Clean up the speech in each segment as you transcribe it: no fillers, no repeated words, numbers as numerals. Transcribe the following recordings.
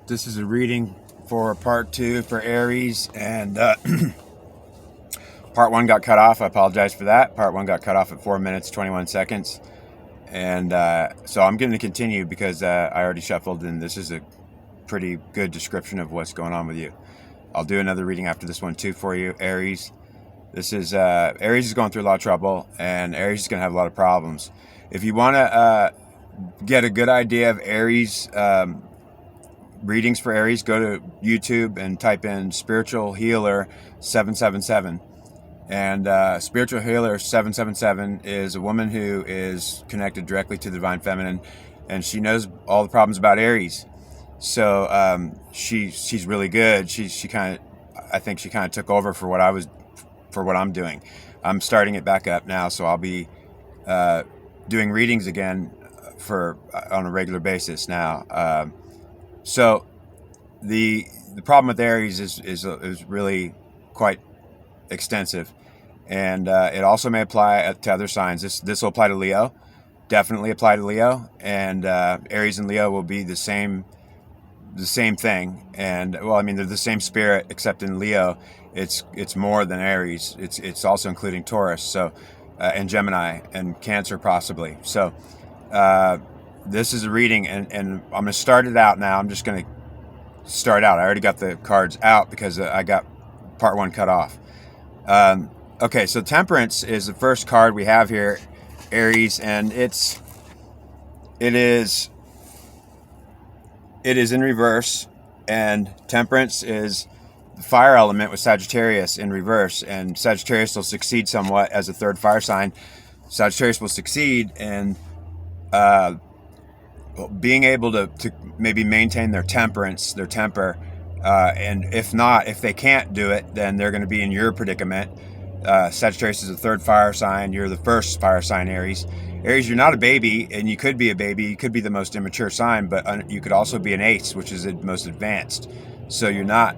This is a reading for part 2 for Aries, and part 1 got cut off. I apologize for that. Part 1 got cut off at 4 minutes 21 seconds, and so I'm going to continue because I already shuffled, and this is a pretty good description of what's going on with you. I'll do another reading after this one too for you, Aries. This is Aries is going through a lot of trouble, and Aries is going to have a lot of problems. If you want to get a good idea of Aries, readings for Aries, go to YouTube and type in Spiritual Healer 777. And Spiritual Healer 777 is a woman who is connected directly to the Divine Feminine, and she knows all the problems about Aries. So she's really good. I think she kind of took over for what I'm doing. I'm starting it back up now, so I'll be doing readings again on a regular basis now. So the problem with Aries is really quite extensive, and it also may apply to other signs. This will apply to Leo, definitely apply to Leo, and Aries and Leo will be the same thing. And well, I mean, they're the same spirit, except in Leo it's more than Aries. It's also including Taurus, so and Gemini and Cancer possibly. So this is a reading, and I'm going to start it out now. I'm just going to start out. I already got the cards out because I got part 1 cut off. Okay, so Temperance is the first card we have here, Aries, and it is in reverse, and Temperance is the fire element with Sagittarius in reverse, and Sagittarius will succeed somewhat as a third fire sign. Sagittarius will succeed in being able to maybe maintain their temper, and if they can't do it, then they're going to be in your predicament. Sagittarius is the third fire sign. You're the first fire sign, Aries. Aries, you're not a baby, and you could be a baby. You could be the most immature sign, but you could also be an ace, which is the most advanced. So you're not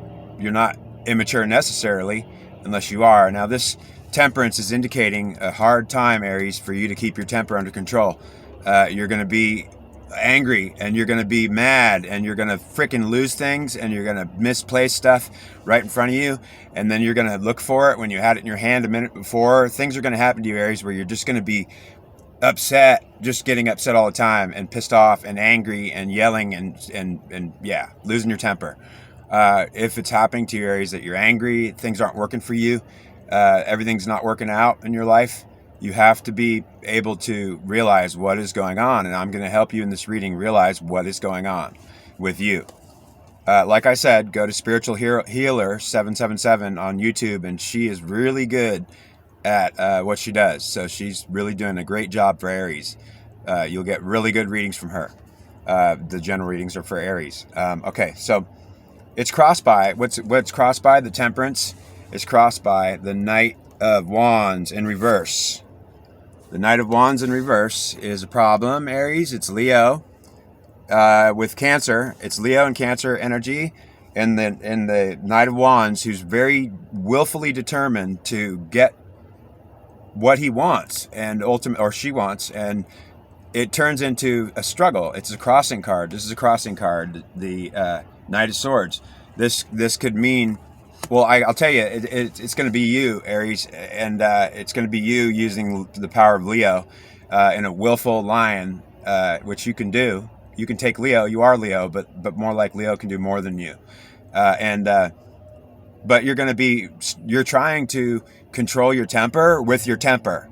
immature necessarily, unless you are. Now, this Temperance is indicating a hard time, Aries, for you to keep your temper under control. You're going to be angry, and you're going to be mad, and you're going to freaking lose things, and you're going to misplace stuff right in front of you, and then you're going to look for it when you had it in your hand a minute before. Things are going to happen to you, Aries, where you're just going to be upset, just getting upset all the time, and pissed off and angry and yelling and yeah, losing your temper. If it's happening to you, Aries, that you're angry, things aren't working for you, everything's not working out in your life, you have to be able to realize what is going on, and I'm going to help you in this reading realize what is going on with you. Like I said, go to Spiritual Healer 777 on YouTube, and she is really good at what she does. So she's really doing a great job for Aries. You'll get really good readings from her. The general readings are for Aries. Okay, so it's crossed by what's crossed by the Temperance is crossed by the Knight of Wands in reverse. The Knight of Wands in reverse is a problem, Aries. It's Leo with Cancer. It's Leo and Cancer energy, and the Knight of Wands, who's very willfully determined to get what he wants or she wants, and it turns into a struggle. It's a crossing card. This is a crossing card. The Knight of Swords. This could mean, well, I'll tell you, it's going to be you, Aries, and it's going to be you using the power of Leo in a willful lion, which you can do. You can take Leo. You are Leo, but more like Leo can do more than you. But you're trying to control your temper with your temper.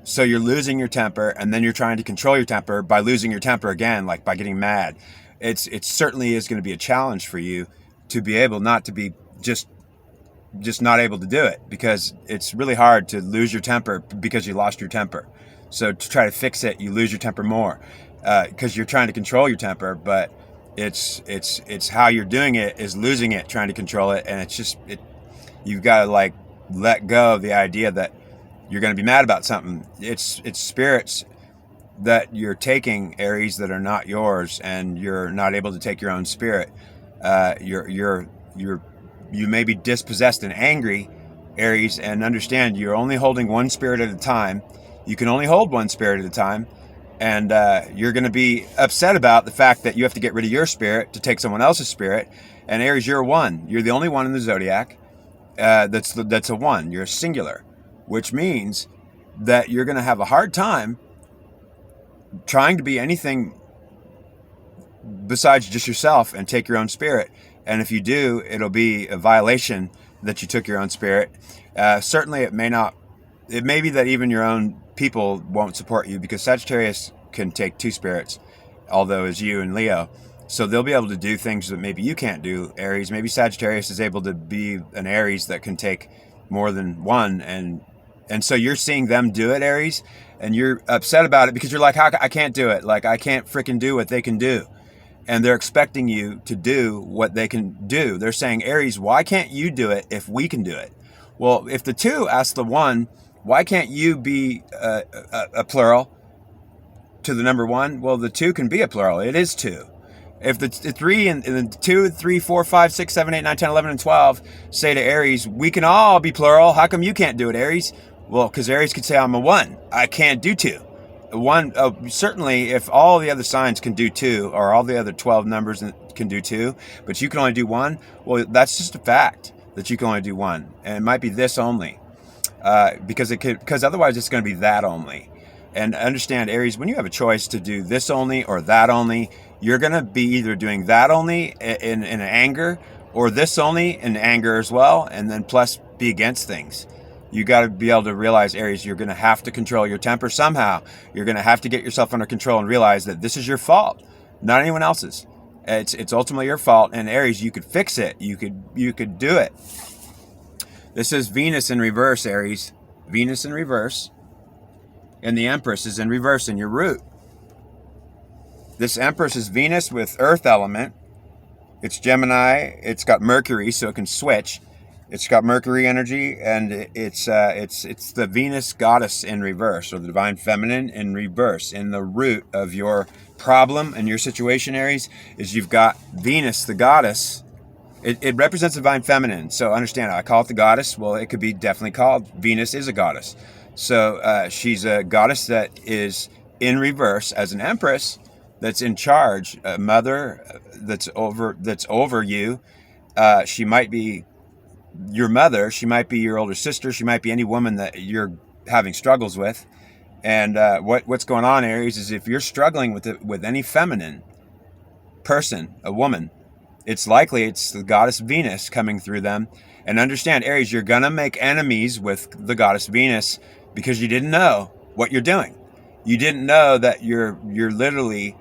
So you're losing your temper, and then you're trying to control your temper by losing your temper again, like by getting mad. It certainly is going to be a challenge for you to be able not to be just not able to do it, because it's really hard to lose your temper because you lost your temper. So to try to fix it, you lose your temper more because you're trying to control your temper, but it's how you're doing it is losing it, trying to control it, and you've got to like let go of the idea that you're going to be mad about something. It's spirits that you're taking, Aries, that are not yours, and you're not able to take your own spirit. You may be dispossessed and angry, Aries, and understand you're only holding one spirit at a time. You can only hold one spirit at a time, And you're going to be upset about the fact that you have to get rid of your spirit to take someone else's spirit. And Aries, you're a one. You're the only one in the zodiac that's a one. You're a singular, which means that you're going to have a hard time trying to be anything besides just yourself and take your own spirit. And if you do, it'll be a violation that you took your own spirit. Certainly, it may be that even your own people won't support you, because Sagittarius can take two spirits, although as you and Leo. So they'll be able to do things that maybe you can't do, Aries. Maybe Sagittarius is able to be an Aries that can take more than one. And so you're seeing them do it, Aries, and you're upset about it because you're like, I can't do it. Like, I can't freaking do what they can do. And they're expecting you to do what they can do. They're saying, Aries, why can't you do it if we can do it? Well, if the two ask the one, why can't you be a plural to the number one? Well, the two can be a plural. It is two. If the three and the 2, 3, 4, 5, 6, 7, 8, 9, 10, 11, and 12 say to Aries, we can all be plural. How come you can't do it, Aries? Well, because Aries could say, I'm a one. I can't do two. One, certainly, if all the other signs can do two, or all the other 12 numbers can do two, but you can only do one, well, that's just a fact that you can only do one. And it might be this only, because otherwise it's going to be that only. And understand, Aries, when you have a choice to do this only or that only, you're going to be either doing that only in anger, or this only in anger as well, and then plus be against things. You got to be able to realize, Aries, you're going to have to control your temper somehow. You're going to have to get yourself under control and realize that this is your fault, not anyone else's. It's ultimately your fault. And Aries, you could fix it. You could do it. This is Venus in reverse, Aries. Venus in reverse. And the Empress is in reverse in your root. This Empress is Venus with Earth element. It's Gemini. It's got Mercury, so it can switch. It's got Mercury energy, and it's the Venus goddess in reverse, or the divine feminine in reverse. In the root of your problem and your situation, Aries, is you've got Venus, the goddess. It represents the divine feminine. So understand, I call it the goddess. Well, it could be definitely called Venus is a goddess. So she's a goddess that is in reverse as an empress that's in charge, a mother that's over you. She might be your mother, she might be your older sister, she might be any woman that you're having struggles with. And what's going on, Aries, is if you're struggling with any feminine person, a woman, it's likely it's the goddess Venus coming through them. And understand, Aries, you're gonna make enemies with the goddess Venus because you didn't know what you're doing. You didn't know that you're literally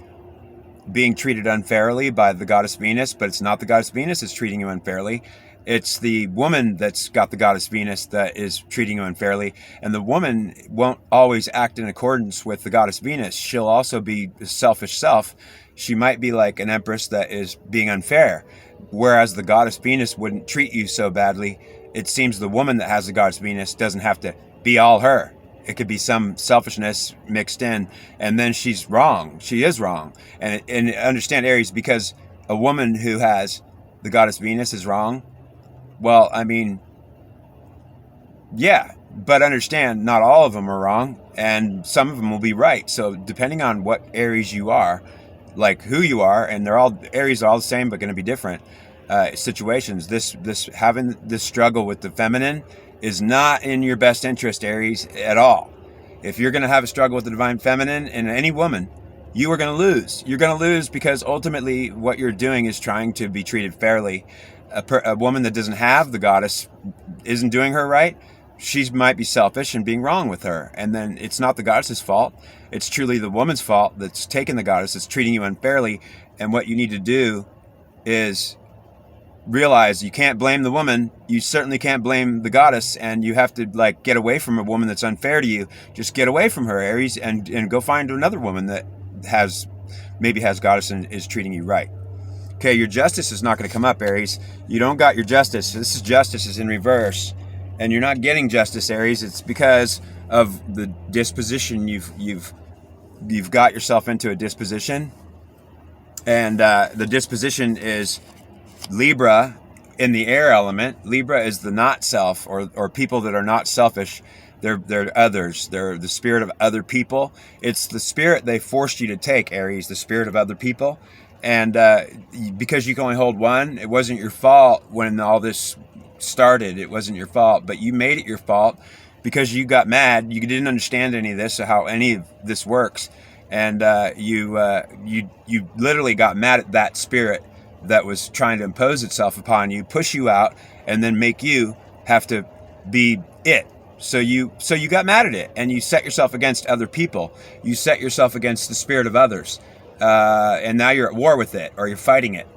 being treated unfairly by the goddess Venus, but it's not the goddess Venus that's treating you unfairly. It's the woman that's got the goddess Venus that is treating you unfairly. And the woman won't always act in accordance with the goddess Venus. She'll also be a selfish self. She might be like an empress that is being unfair, whereas the goddess Venus wouldn't treat you so badly. It seems the woman that has the goddess Venus doesn't have to be all her. It could be some selfishness mixed in, and then she's wrong. She is wrong. And understand, Aries, because a woman who has the goddess Venus is wrong. Well, I mean, yeah, but understand, not all of them are wrong, and some of them will be right. So depending on what Aries you are, like who you are, and Aries are all the same, but going to be different situations. This having this struggle with the feminine is not in your best interest, Aries, at all. If you're going to have a struggle with the divine feminine and any woman, you are going to lose. You're going to lose because ultimately what you're doing is trying to be treated fairly. A woman that doesn't have the goddess isn't doing her right. She might be selfish and being wrong with her. And then it's not the goddess's fault. It's truly the woman's fault that's taken the goddess, that's treating you unfairly. And what you need to do is realize you can't blame the woman. You certainly can't blame the goddess. And you have to get away from a woman that's unfair to you. Just get away from her, Aries, and go find another woman that maybe has goddess and is treating you right. Okay, your justice is not going to come up, Aries. You don't got your justice. Justice is in reverse, and you're not getting justice, Aries. It's because of the disposition you've got yourself into a disposition, and the disposition is Libra in the air element. Libra is the not self, or people that are not selfish. They're others. They're the spirit of other people. It's the spirit they forced you to take, Aries, the spirit of other people. And because you can only hold one, it wasn't your fault when all this started. It wasn't your fault, but you made it your fault because you got mad. You didn't understand any of this or how any of this works, and you literally got mad at that spirit that was trying to impose itself upon you, push you out, and then make you have to be it. So you got mad at it, and you set yourself against other people. You set yourself against the spirit of others, and now you're at war with it, or you're fighting it.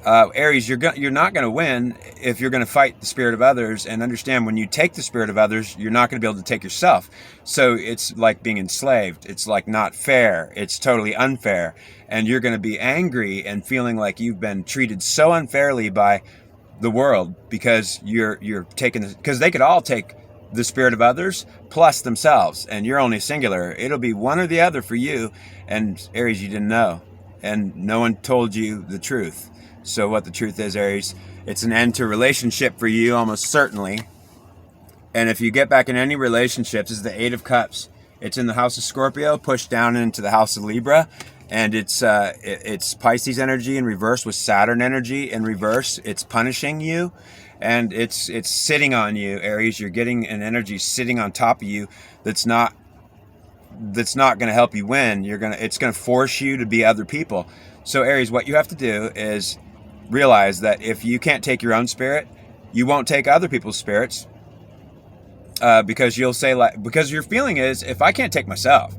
Aries, you're not going to win if you're going to fight the spirit of others. And understand, when you take the spirit of others, you're not going to be able to take yourself. So it's like being enslaved. It's like not fair. It's totally unfair, and you're going to be angry and feeling like you've been treated so unfairly by the world because you're taking this, because they could all take the spirit of others plus themselves, and you're only singular. It'll be one or the other for you. And Aries, you didn't know, and no one told you the truth. So what the truth is, Aries, it's an end to relationship for you, almost certainly. And if you get back in any relationships, this is the Eight of Cups. It's in the house of Scorpio, pushed down into the house of Libra, and it's Pisces energy in reverse with Saturn energy in reverse. It's punishing you, and it's sitting on you, Aries. You're getting an energy sitting on top of you that's not going to help you win. It's going to force you to be other people. So Aries, what you have to do is realize that if you can't take your own spirit, you won't take other people's spirits, because you'll say, like, because your feeling is, if I can't take myself,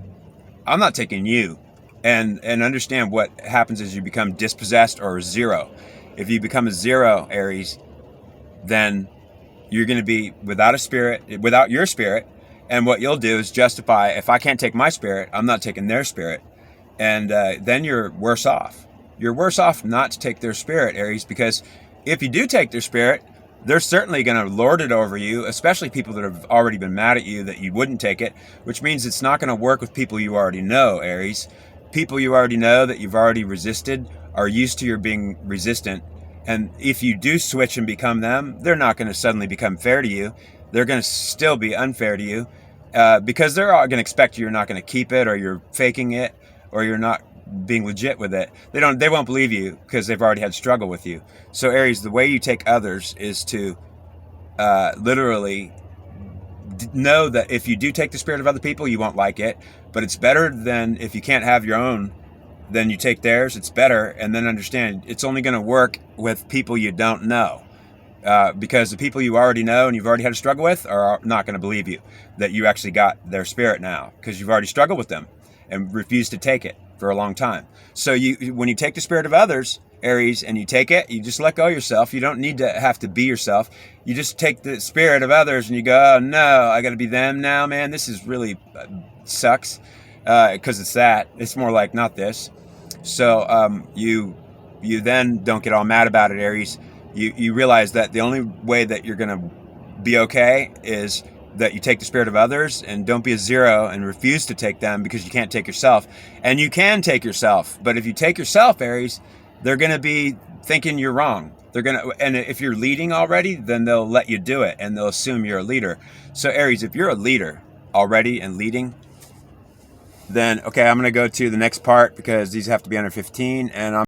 I'm not taking you. And understand what happens is you become dispossessed or zero. If you become a zero, Aries, then you're going to be without a spirit, without your spirit. And what you'll do is justify, if I can't take my spirit, I'm not taking their spirit. And then you're worse off. You're worse off not to take their spirit, Aries, because if you do take their spirit, they're certainly going to lord it over you, especially people that have already been mad at you that you wouldn't take it, which means it's not going to work with people you already know, Aries. People you already know that you've already resisted are used to your being resistant. And if you do switch and become them, they're not going to suddenly become fair to you. They're going to still be unfair to you, because they're all going to expect you're not going to keep it, or you're faking it, or you're not being legit with it. They won't believe you because they've already had struggle with you. So Aries, the way you take others is to literally know that if you do take the spirit of other people, you won't like it, but it's better than if you can't have your own, then you take theirs. It's better. And then understand, it's only going to work with people you don't know, because the people you already know and you've already had a struggle with are not going to believe you that you actually got their spirit now, because you've already struggled with them and refused to take it for a long time. So when you take the spirit of others, Aries, and you take it, you just let go of yourself. You don't need to have to be yourself. You just take the spirit of others and you go, oh no, I got to be them now, man. This is really sucks, because it's that. It's more like not this. So you then don't get all mad about it, Aries. You realize that the only way that you're going to be okay is that you take the spirit of others, and don't be a zero and refuse to take them, because you can't take yourself. And you can take yourself, but if you take yourself, Aries, they're going to be thinking you're wrong. And if you're leading already, then they'll let you do it, and they'll assume you're a leader. So Aries, if you're a leader already and leading, then okay, I'm going to go to the next part, because these have to be under 15, and I'm